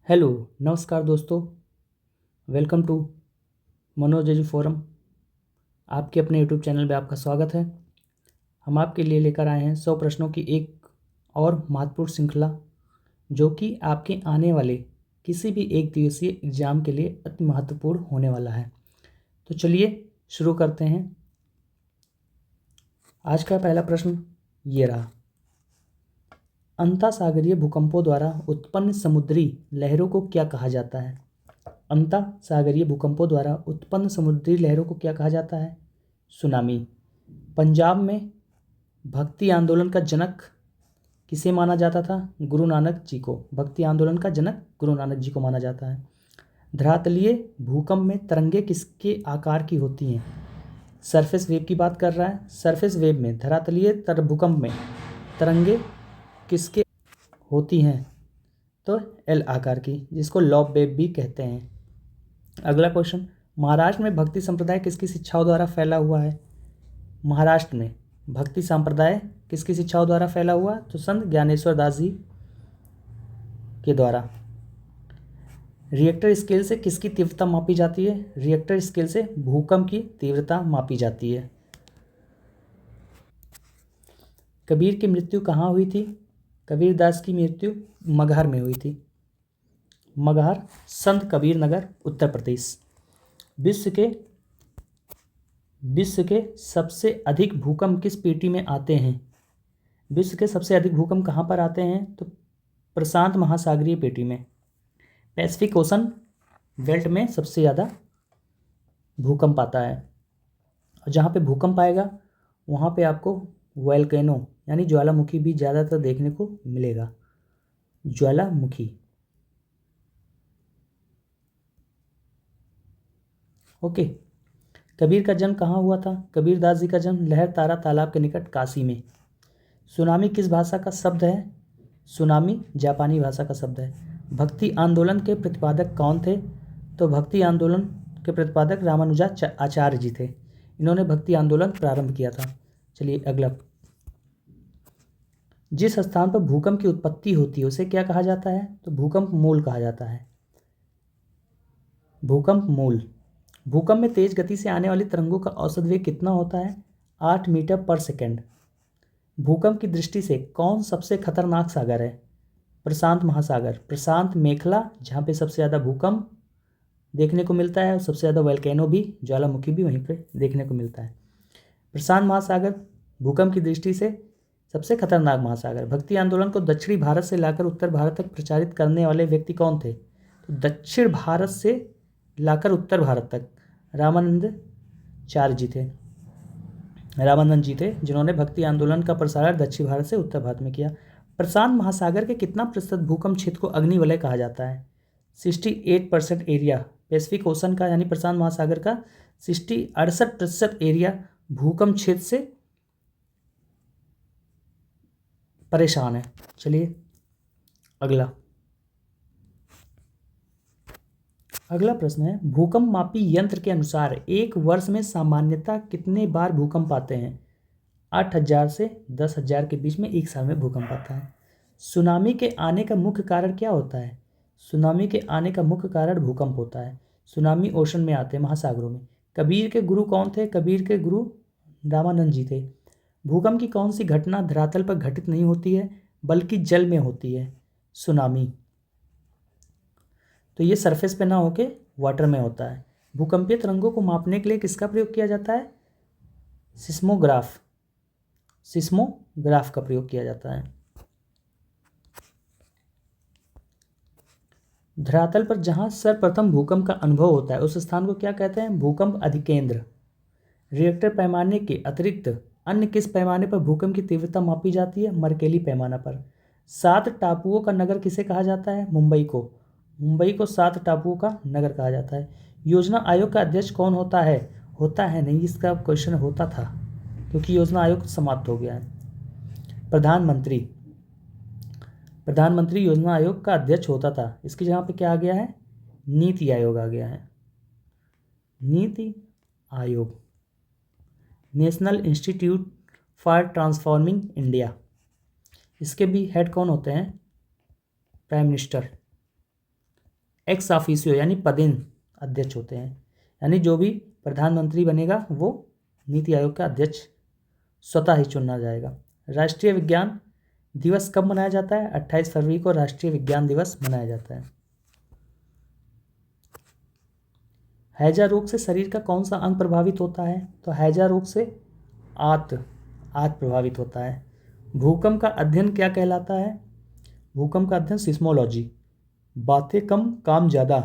Hello, नमस्कार दोस्तों। Welcome to Manoj edu forum. आपके अपने यूट्यूब चैनल में आपका स्वागत है। हम आपके लिए लेकर आए हैं 100 प्रश्नों की एक और महत्वपूर्ण श्रृंखला, जो कि आपके आने वाले किसी भी एक दिवसीय एग्ज़ाम के लिए अति महत्वपूर्ण होने वाला है। तो चलिए शुरू करते हैं। आज का पहला प्रश्न ये रहा। अंतःसागरीय भूकंपों द्वारा उत्पन्न समुद्री लहरों को क्या कहा जाता है? अंतःसागरीय भूकंपों द्वारा उत्पन्न समुद्री लहरों को क्या कहा जाता है? सुनामी। पंजाब में भक्ति आंदोलन का जनक किसे माना जाता था? गुरु नानक जी को। भक्ति आंदोलन का जनक गुरु नानक जी को माना जाता है। धरातलीय भूकंप में तरंगे किसके आकार की होती हैं? सरफेस वेव की बात कर रहा है। सरफेस वेव में धरातलीय भूकंप में तरंगे किसके होती हैं? तो एल आकार की, जिसको लॉब वेव भी कहते हैं। अगला क्वेश्चन, महाराष्ट्र में भक्ति संप्रदाय किसकी शिक्षाओं द्वारा फैला हुआ है? महाराष्ट्र में भक्ति संप्रदाय किसकी शिक्षाओं द्वारा फैला हुआ? तो संत ज्ञानेश्वर दास जी के द्वारा। रिएक्टर स्केल से किसकी तीव्रता मापी जाती है? रिएक्टर स्केल से भूकंप की तीव्रता मापी जाती है। कबीर की मृत्यु कहाँ हुई थी? कबीरदास की मृत्यु मगहर में हुई थी। मगहर, संत कबीर नगर, उत्तर प्रदेश। विश्व के सबसे अधिक भूकंप किस पेटी में आते हैं? विश्व के सबसे अधिक भूकंप कहाँ पर आते हैं? तो प्रशांत महासागरीय पेटी में। पैसिफिक ओशन बेल्ट में सबसे ज़्यादा भूकंप आता है, और जहाँ पे भूकंप आएगा वहाँ पे आपको वोल्केनो यानी ज्वालामुखी भी ज़्यादातर देखने को मिलेगा। ज्वालामुखी। ओके। कबीर का जन्म कहाँ हुआ था? कबीरदास जी का जन्म लहर तारा तालाब के निकट काशी में। सुनामी किस भाषा का शब्द है? सुनामी जापानी भाषा का शब्द है। भक्ति आंदोलन के प्रतिपादक कौन थे? तो भक्ति आंदोलन के प्रतिपादक रामानुजाचार्य जी थे। इन्होंने भक्ति आंदोलन प्रारंभ किया था। चलिए अगला। जिस स्थान पर भूकंप की उत्पत्ति होती है उसे क्या कहा जाता है? तो भूकंप मूल कहा जाता है। भूकंप मूल। भूकंप में तेज गति से आने वाली तरंगों का औसत वेग कितना होता है? 8 मीटर पर सेकेंड। भूकंप की दृष्टि से कौन सबसे खतरनाक सागर है? प्रशांत महासागर। प्रशांत मेखला, जहाँ पे सबसे ज़्यादा भूकंप देखने को मिलता है और सबसे ज़्यादा वोल्केनो भी, ज्वालामुखी भी वहीं पे देखने को मिलता है। प्रशांत महासागर भूकंप की दृष्टि से सबसे खतरनाक महासागर। भक्ति आंदोलन को दक्षिणी भारत से लाकर उत्तर भारत तक प्रचारित करने वाले व्यक्ति कौन थे? तो दक्षिण भारत से लाकर उत्तर भारत तक रामानंदाचार्य जी थे। रामानंद जी थे जिन्होंने भक्ति आंदोलन का प्रसार दक्षिण भारत से उत्तर भारत में किया। प्रशांत महासागर के कितना प्रतिशत भूकंप क्षेत्र को अग्निवलय कहा जाता है? 68% एरिया पैसिफिक ओशन का यानी प्रशांत महासागर का 68% एरिया भूकंप क्षेत्र से परेशान है। चलिए अगला प्रश्न है, भूकंप मापी यंत्र के अनुसार एक वर्ष में सामान्यतः कितने बार भूकंप आते हैं? 8,000 से 10,000 के बीच में एक साल में भूकंप आता है। सुनामी के आने का मुख्य कारण क्या होता है? सुनामी के आने का मुख्य कारण भूकंप होता है। सुनामी ओशन में आते हैं, महासागरों में। कबीर के गुरु कौन थे? कबीर के गुरु रामानंद जी थे। भूकंप की कौन सी घटना धरातल पर घटित नहीं होती है बल्कि जल में होती है? सुनामी। तो ये सरफेस पे ना होके वाटर में होता है। भूकंपीय तरंगों को मापने के लिए किसका प्रयोग किया जाता है? सिस्मोग्राफ। सिस्मोग्राफ का प्रयोग किया जाता है। धरातल पर जहां सर्वप्रथम भूकंप का अनुभव होता है उस स्थान को क्या कहते हैं? भूकंप अधिकेंद्र। रिएक्टर पैमाने के अतिरिक्त अन्य किस पैमाने पर भूकंप की तीव्रता मापी जाती है? मर्केली पैमाना पर। 7 टापुओं का नगर किसे कहा जाता है? मुंबई को। मुंबई को 7 टापुओं का नगर कहा जाता है। योजना आयोग का अध्यक्ष कौन होता है? होता है नहीं, इसका क्वेश्चन होता था क्योंकि योजना आयोग समाप्त हो गया है। प्रधानमंत्री। प्रधानमंत्री योजना आयोग का अध्यक्ष होता था। इसकी जगह पे क्या आ गया है? नीति आयोग आ गया है। NITI Aayog. National institute for transforming India, इसके भी हेड कौन होते हैं? Prime minister. एक्स ऑफिसियो यानी पदेन अध्यक्ष होते हैं, यानी जो भी प्रधानमंत्री बनेगा वो नीति आयोग का अध्यक्ष स्वतः ही चुना जाएगा। राष्ट्रीय विज्ञान दिवस कब मनाया जाता है? 28 फरवरी को राष्ट्रीय विज्ञान दिवस मनाया जाता है। हैजा रोग से शरीर का कौन सा अंग प्रभावित होता है? तो हैजा रोग से आंत प्रभावित होता है। भूकंप का अध्ययन क्या कहलाता है? भूकंप का अध्ययन सिस्मोलॉजी। बातें कम काम ज़्यादा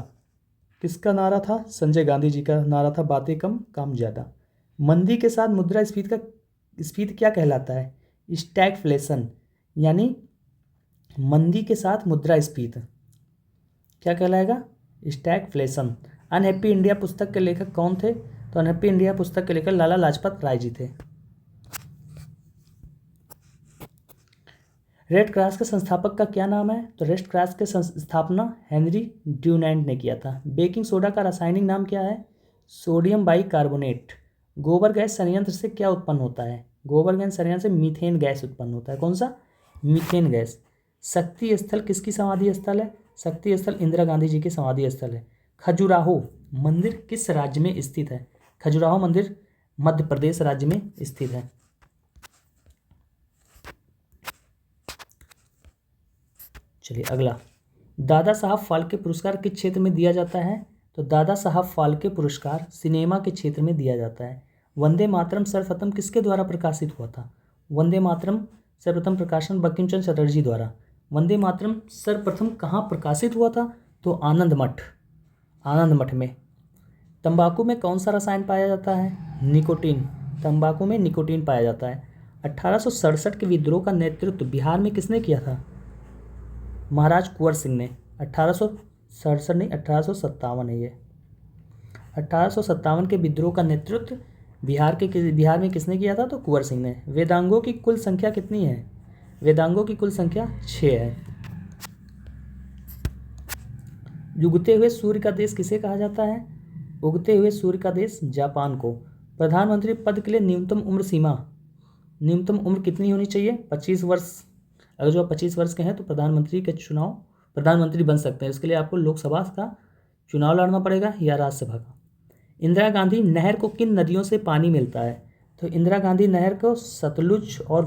किसका नारा था? संजय गांधी जी का नारा था, बातें कम काम ज़्यादा। मंदी के साथ मुद्रास्फीति क्या कहलाता है? स्टैगफ्लेशन, यानी मंदी के साथ मुद्रास्फीति क्या कहलाएगा? स्टैगफ्लेशन। अनहैप्पी इंडिया पुस्तक के लेखक कौन थे? तो अनहैप्पी इंडिया पुस्तक के लेखक लाला लाजपत राय जी थे। रेड क्रॉस के संस्थापक का क्या नाम है? तो रेड क्रॉस की स्थापना हेनरी ड्यूनेंट ने किया था। बेकिंग सोडा का रासायनिक नाम क्या है? Sodium bicarbonate. गोबर गैस संयंत्र से क्या उत्पन्न होता है? गोबर गैस संयंत्र से मीथेन गैस उत्पन्न होता है। कौन सा? Methane gas. शक्ति स्थल किसकी समाधि स्थल है? शक्ति स्थल इंदिरा गांधी जी की समाधि स्थल है। खजुराहो मंदिर किस राज्य में स्थित है? खजुराहो मंदिर मध्य प्रदेश राज्य में स्थित है। चलिए अगला, दादा साहब फाल्के पुरस्कार किस क्षेत्र में दिया जाता है? तो दादा साहब फाल्के पुरस्कार सिनेमा के क्षेत्र में दिया जाता है। वंदे मातरम सर्वप्रथम किसके द्वारा प्रकाशित हुआ था? वंदे मातरम सर्वप्रथम प्रकाशन बंकिम चंद्र चटर्जी द्वारा। वंदे मातरम सर्वप्रथम कहाँ प्रकाशित हुआ था? तो आनंद मठ में। तंबाकू में कौन सा रसायन पाया जाता है? निकोटीन। तंबाकू में निकोटीन पाया जाता है। 1867 के विद्रोह का नेतृत्व बिहार में किसने किया था? महाराज कुंवर सिंह ने। 1867 नहीं, 1857 है ये। 1857 के विद्रोह का नेतृत्व बिहार में किसने किया था? तो कुंवर सिंह ने। वेदांगों की कुल संख्या कितनी है? वेदांगों की कुल संख्या 6 है। उगते हुए सूर्य का देश किसे कहा जाता है? उगते हुए सूर्य का देश जापान को। प्रधानमंत्री पद के लिए न्यूनतम उम्र कितनी होनी चाहिए? 25 वर्ष। अगर जो आप 25 वर्ष के हैं तो प्रधानमंत्री बन सकते हैं। इसके लिए आपको लोकसभा का चुनाव लड़ना पड़ेगा या राज्यसभा का। इंदिरा गांधी नहर को किन नदियों से पानी मिलता है? तो इंदिरा गांधी नहर को सतलुज और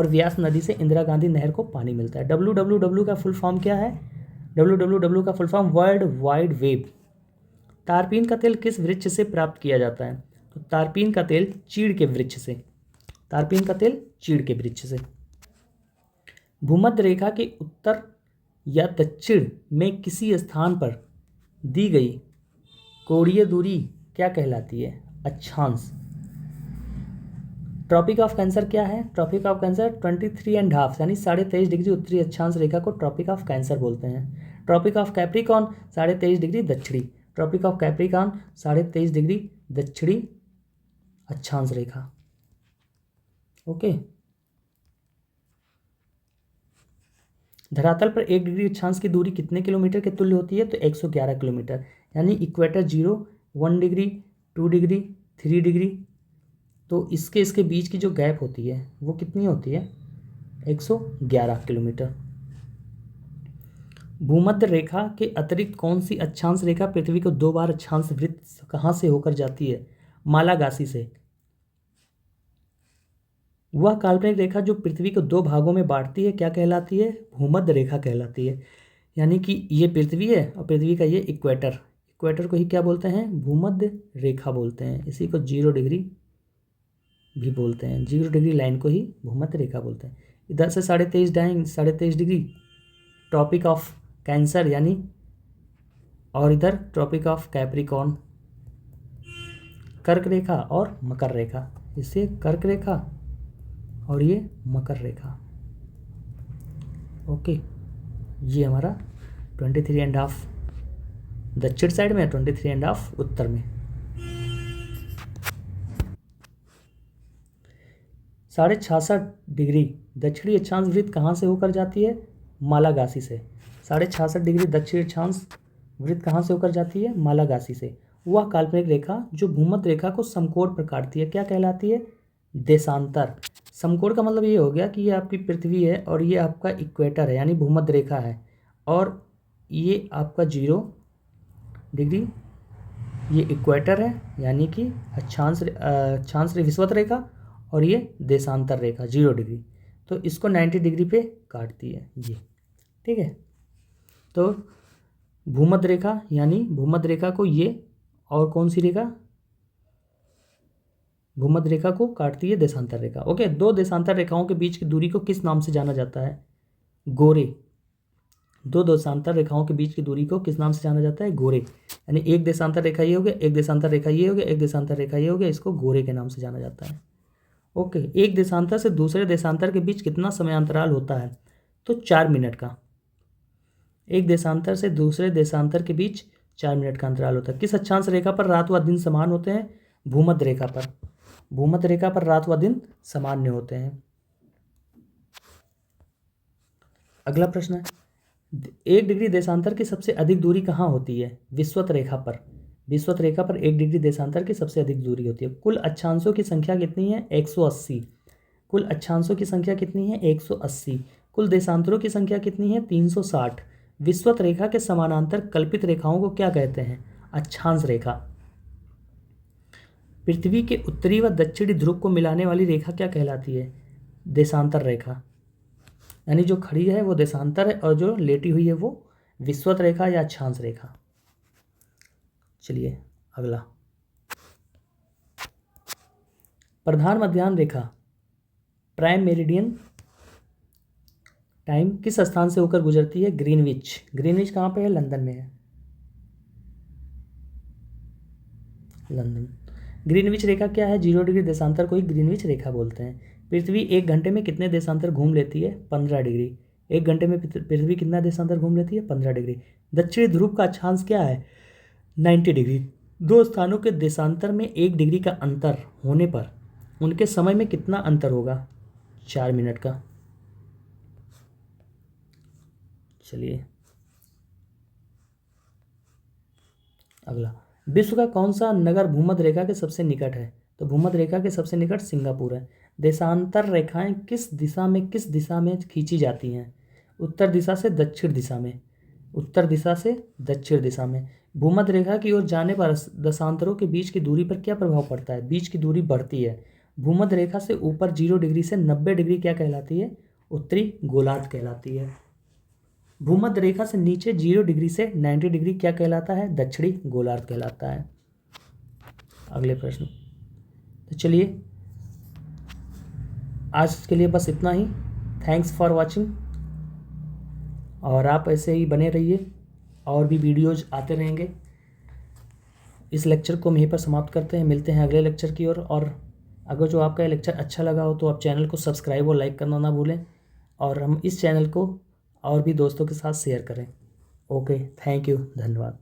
व्यास नदी से इंदिरा गांधी नहर को पानी मिलता है। WWW का फुल फॉर्म क्या है? WWW का full form world wide web. तारपीन का तेल किस वृक्ष से प्राप्त किया जाता है? तो तारपीन का तेल चीड़ के वृक्ष से। भूमध्य रेखा के उत्तर या दक्षिण में किसी स्थान पर दी गई कोणीय दूरी क्या कहलाती है? अक्षांश। ट्रॉपिक ऑफ कैंसर क्या है? ट्रॉपिक ऑफ कैंसर 23.5 यानी 23.5 डिग्री उत्तरी अक्षांश रेखा को ट्रॉपिक ऑफ कैंसर बोलते हैं। ट्रॉपिक ऑफ कैप्रिकॉर्न 23.5 डिग्री दक्षिणी। ट्रॉपिक ऑफ कैप्रिकॉर्न 23.5 डिग्री दक्षिणी अक्षांश रेखा। ओके। धरातल पर 1 डिग्री अक्षांश की दूरी कितने किलोमीटर के तुल्य होती है? तो 111 किलोमीटर। यानी इक्वेटर 0, 1 डिग्री, 2 डिग्री, 3 डिग्री, तो इसके बीच की जो गैप होती है वो कितनी होती है? 111 किलोमीटर। भूमध्य रेखा के अतिरिक्त कौन सी अक्षांश रेखा पृथ्वी को 2 बार अक्षांश वृत्त कहाँ से होकर जाती है? मालागासी से। वह काल्पनिक रेखा जो पृथ्वी को 2 भागों में बांटती है क्या कहलाती है? भूमध्य रेखा कहलाती है। यानी कि ये पृथ्वी है और पृथ्वी का ये इक्वेटर को ही क्या बोलते हैं? भूमध्य रेखा बोलते हैं। इसी को 0 डिग्री भी बोलते हैं। 0 डिग्री लाइन को ही भूमध्य रेखा बोलते हैं। इधर से 23.5 डिग्री ट्रॉपिक ऑफ कैंसर यानी, और इधर ट्रॉपिक ऑफ कैप्रिकॉर्न, कर्क रेखा और मकर रेखा। इससे कर्क रेखा और ये मकर रेखा। ओके, ये हमारा 23.5 दक्षिण साइड में, 23.5 उत्तर में। 66.5 डिग्री दक्षिणी अक्षांश वृत्त कहाँ से होकर जाती है? मालागासी से। 66.5 डिग्री दक्षिणी अक्षांश वृत्त कहाँ से होकर जाती है? मालागासी से। वह काल्पनिक रेखा जो भूमध्य रेखा को समकोण पर काटती है क्या कहलाती है? देशांतर। समकोण का मतलब ये हो गया कि ये आपकी पृथ्वी है और ये आपका इक्वेटर है यानी भूमध्य रेखा है, और ये आपका 0 डिग्री, ये इक्वेटर है यानी कि अक्षांश विषुवत रेखा, और ये देशांतर रेखा 0 डिग्री, तो इसको 90 डिग्री पे काटती है ये, ठीक है। तो भूमध्य रेखा, यानी भूमध्य रेखा को ये, और कौन सी रेखा, भूमध्य रेखा को काटती है देशांतर रेखा। ओके, दो देशांतर रेखाओं के बीच की दूरी को किस नाम से जाना जाता है? गोरे। दो देशांतर रेखाओं के बीच की दूरी को किस नाम से जाना जाता है? गोरे। यानी एक देशांतर रेखा ये हो गया, एक देशांतर रेखा ये हो गया, एक देशांतर रेखा ये हो गया, इसको गोरे के नाम से जाना जाता है। ओके, एक देशांतर से दूसरे देशांतर के बीच कितना समय अंतराल होता है? तो 4 मिनट का। एक देशांतर से दूसरे देशांतर के बीच 4 मिनट का अंतराल होता है। किस अक्षांश रेखा पर रात व दिन समान होते हैं? भूमध्य रेखा पर। भूमध्य रेखा पर रात व दिन सामान्य होते हैं। अगला प्रश्न है, 1 डिग्री देशांतर की सबसे अधिक दूरी कहाँ होती है? विषुवत रेखा पर। विषुवत रेखा पर 1 डिग्री देशांतर की सबसे अधिक दूरी होती है। कुल अक्षांशों की संख्या कितनी है? 180। कुल अक्षांशों की संख्या कितनी है? 180। कुल देशांतरों की संख्या कितनी है? 360। विषुवत रेखा के समानांतर कल्पित रेखाओं को क्या कहते हैं? अक्षांश रेखा। पृथ्वी के उत्तरी व दक्षिणी ध्रुव को मिलाने वाली रेखा क्या कहलाती है? देशांतर रेखा। यानी जो खड़ी है वो देशांतर है, और जो लेटी हुई है वो विषुवत रेखा या अक्षांश रेखा। चलिए अगला, प्रधान मध्याह्न रेखा प्राइम मेरिडियन टाइम किस स्थान से होकर गुजरती है? ग्रीनविच। ग्रीनविच कहाँ पे है? लंदन में है, लंदन। ग्रीनविच रेखा क्या है? 0 डिग्री देशांतर को ही ग्रीनविच रेखा बोलते हैं। पृथ्वी 1 घंटे में कितने देशांतर घूम लेती है? 15 डिग्री। 1 घंटे में पृथ्वी कितना देशांतर घूम लेती है? 15 डिग्री। दक्षिणी ध्रुव का अक्षांश क्या है? 90 डिग्री। दो स्थानों के देशांतर में 1 डिग्री का अंतर होने पर उनके समय में कितना अंतर होगा? 4 मिनट का। चलिए अगला, विश्व का कौन सा नगर भूमध्य रेखा के सबसे निकट है? तो भूमध्य रेखा के सबसे निकट सिंगापुर है। देशांतर रेखाएं किस दिशा में खींची जाती हैं? उत्तर दिशा से दक्षिण दिशा में। उत्तर दिशा से दक्षिण दिशा में। भूमध्य रेखा की ओर जाने पर दशांतरों के बीच की दूरी पर क्या प्रभाव पड़ता है? बीच की दूरी बढ़ती है। भूमध्य रेखा से ऊपर 0 डिग्री से 90 डिग्री क्या कहलाती है? उत्तरी गोलार्ध कहलाती है। भूमध्य रेखा से नीचे 0 डिग्री से 90 डिग्री क्या कहलाता है? दक्षिणी गोलार्ध कहलाता है। अगले प्रश्न, तो चलिए आज के लिए बस इतना ही। थैंक्स फॉर वॉचिंग, और आप ऐसे ही बने रहिए, और भी वीडियोज आते रहेंगे। इस लेक्चर को हम यहीं पर समाप्त करते हैं, मिलते हैं अगले लेक्चर की ओर। और अगर जो आपका लेक्चर अच्छा लगा हो तो आप चैनल को सब्सक्राइब और लाइक करना ना भूलें, और हम इस चैनल को और भी दोस्तों के साथ शेयर करें। ओके, थैंक यू, धन्यवाद।